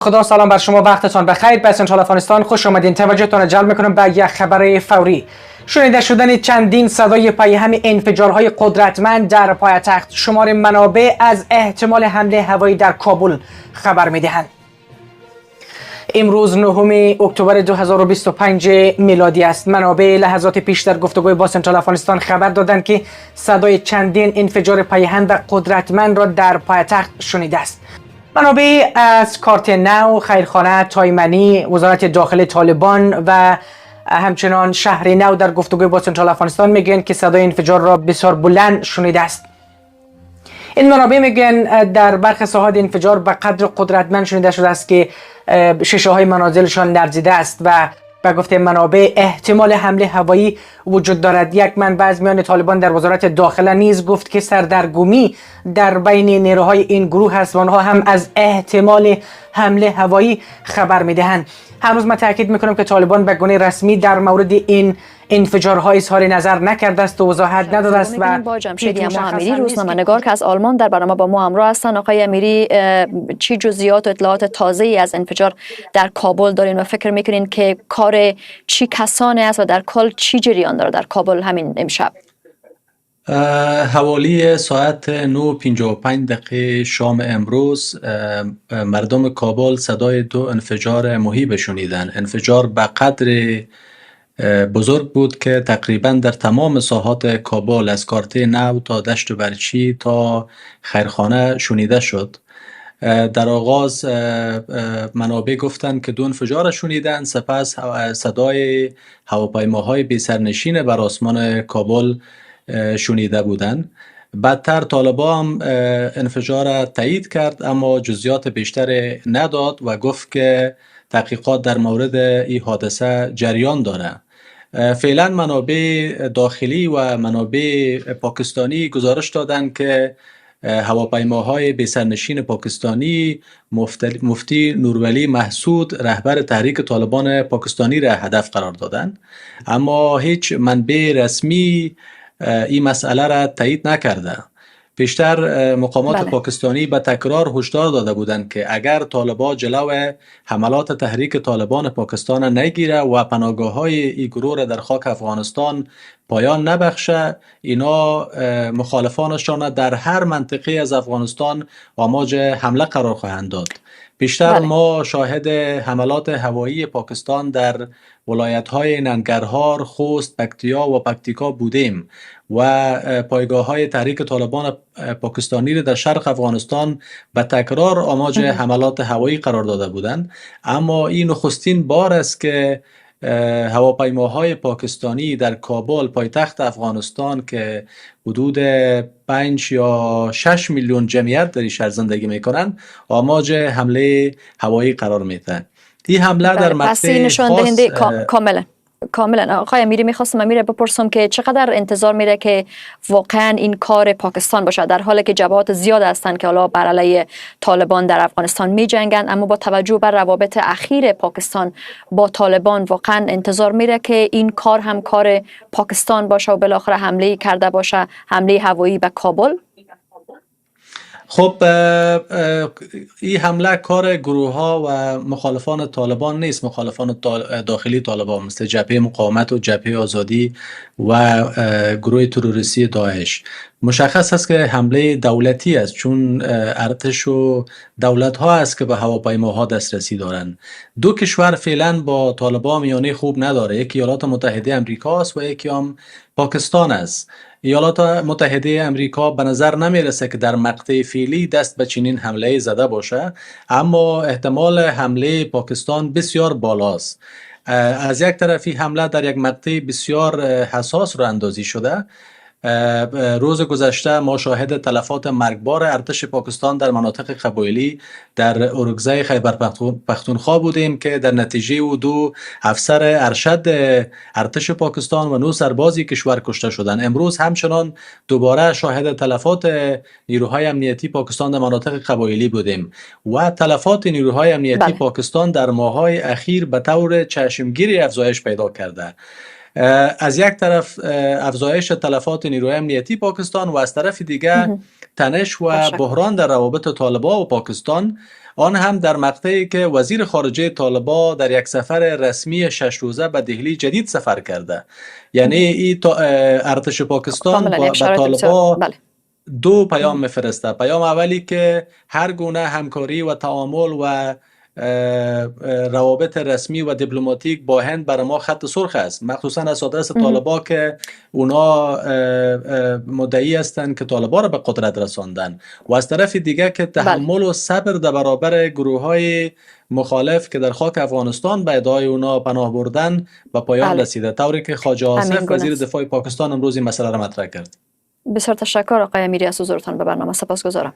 خدا سلام بر شما، وقتتان بخیر. پسنجال افغانستان خوش آمدین. توجهتان جلب میکنم به یک خبر فوری. شنیده شدن چندین صدای پیهم انفجارهای قدرتمند در پایتخت. شمار منابع از احتمال حمله هوایی در کابل خبر میدهند. امروز 9 اکتبر 2025 میلادی است. منابع لحظات پیش در گفتگوی با سنترال افغانستان خبر دادند که صدای چندین انفجار پیهم و قدرتمند را در پایتخت شنیده است. منابع از کارت نو، خیرخانه، تایمنی، وزارت داخلی طالبان و همچنان شهر نو در گفتگوی با سنترال افغانستان میگن که صدای انفجار را بسیار بلند شنیده است. این منابع میگن در برخی ساحات انفجار به قدر قدرتمند شنیده شده است که شیشه های منازلشان لرزیده است و به گفته منابع احتمال حمله هوایی وجود دارد. یک منبع از میان طالبان در وزارت داخله نیز گفت که سردرگمی در بین نیروهای این گروه است و آنها هم از احتمال حمله هوایی خبر میدهند. هنوز من تاکید میکنم که طالبان به گونه رسمی در مورد این انفجارها اظهار نظر نکرده است و وضاحت نداده است. و با جمشید اما امیری روزنامه‌نگار که از آلمان در برنامه با ما همراه هستند. آقای امیری، چی جزئیات و اطلاعات تازه‌ای از انفجار در کابل دارین و فکر میکنین که کار چی کسانی است و در کل چی جریان داره در کابل همین امشب؟ حوالی ساعت 9:55 شام امروز مردم کابل صدای 2 انفجار مهیب شنیدند. انفجار به قدر بزرگ بود که تقریبا در تمام ساحات کابل از کارته نو تا دشت برچی تا خیرخانه شنیده شد. در آغاز منابع گفتند که 2 انفجار شنیدند، سپس صدای هواپیماهای بی سرنشین بر آسمان کابل شنیده بودند. بعدتر طالبان هم انفجار را تایید کرد اما جزئیات بیشتر نداد و گفت که تحقیقات در مورد این حادثه جریان داره. فعلا منابع داخلی و منابع پاکستانی گزارش دادند که هواپیماهای بی سرنشین پاکستانی مفتی نورولی محسود رهبر تحریک طالبان پاکستانی را هدف قرار دادند، اما هیچ منبع رسمی این مسئله را تایید نکرده. پیشتر مقامات پاکستانی به تکرار هشدار داده بودند که اگر طالبان جلو حملات تحریک طالبان پاکستان نگیره و پناهگاه‌های این گروه را در خاک افغانستان پایان نبخشه، اینا مخالفانشان در هر منطقه از افغانستان آماج حمله قرار خواهند داد. پیشتر ما شاهد حملات هوایی پاکستان در ولایت‌های ننگرهار، خوست، پکتیا و پکتیکا بودیم و پایگاه‌های تحریک طالبان پاکستانی را در شرق افغانستان به تکرار آماج حملات هوایی قرار داده بودند. اما این نخستین بار است که هواپیماهای پاکستانی در کابل پایتخت افغانستان که حدود 5 یا 6 میلیون جمعیت در این شهر زندگی میکنند آماج حمله هوایی قرار میده. این حمله در مقطع خاص کاملا آقای امیری، میخواستم امیره بپرسم که چقدر انتظار میره که واقعا این کار پاکستان باشه، در حالی که جبهات زیاد هستند که حالا بر علیه طالبان در افغانستان میجنگند، اما با توجه بر روابط اخیر پاکستان با طالبان واقعا انتظار میره که این کار هم کار پاکستان باشه و بالاخره حمله کرده باشه، حمله هوایی به کابل؟ خب این حمله کار گروه ها و مخالفان طالبان نیست، مخالفان داخلی طالبان مثل جبهه مقاومت و جبهه آزادی و گروه تروریستی داعش. مشخص است که حمله دولتی است، چون ارتش و دولت ها است که به هواپیماها دسترسی دارند. 2 کشور فعلا با طالبان میانه خوب نداره، یکی ایالات متحده امریکا است و یکی هم پاکستان است. ایالات متحده امریکا به نظر نمیرسه که در مقطع فعلی دست به چنین حمله زده باشه، اما احتمال حمله پاکستان بسیار بالاست. از یک طرفی حمله در یک مقطع بسیار حساس رو اندازی شده. روز گذشته ما شاهد تلفات مرگبار ارتش پاکستان در مناطق قبایلی در اورگزای خیبر پختونخوا بودیم که در نتیجه او 2 افسر ارشد ارتش پاکستان و 9 سربازی کشور کشته شدند. امروز همچنان دوباره شاهد تلفات نیروهای امنیتی پاکستان در مناطق قبایلی بودیم و تلفات نیروهای امنیتی پاکستان در ماه‌های اخیر به طور چشمگیری افزایش پیدا کرده. از یک طرف افزایش تلفات نیروی امنیتی پاکستان و از طرف دیگر تنش و بحران در روابط طالبان و پاکستان آن هم در مقطعی که وزیر خارجه طالبان در یک سفر رسمی 6 روزه به دهلی جدید سفر کرده. یعنی این ارتش پاکستان کاملا به یک شرایط بسیار طالبان بله دو پیام میفرسته. پیام اولی که هر گونه همکاری و تعامل و روابط رسمی و دیپلماتیک با هند برای ما خط سرخ است، مخصوصا از آدرس طالبان که اونا مدعی هستند که طالبان را به قدرت رساندن، و از طرف دیگه که تحمل و صبر در برابر گروه های مخالف که در خاک افغانستان به ادعای اونا پناه بردن به پایان رسیده، طوری که خواجه آصف وزیر دفاع پاکستان امروز این مسئله را مطرح کرد. بسیار تشکر آقای امیری از حضورتان به برنامه. سپاسگزارم.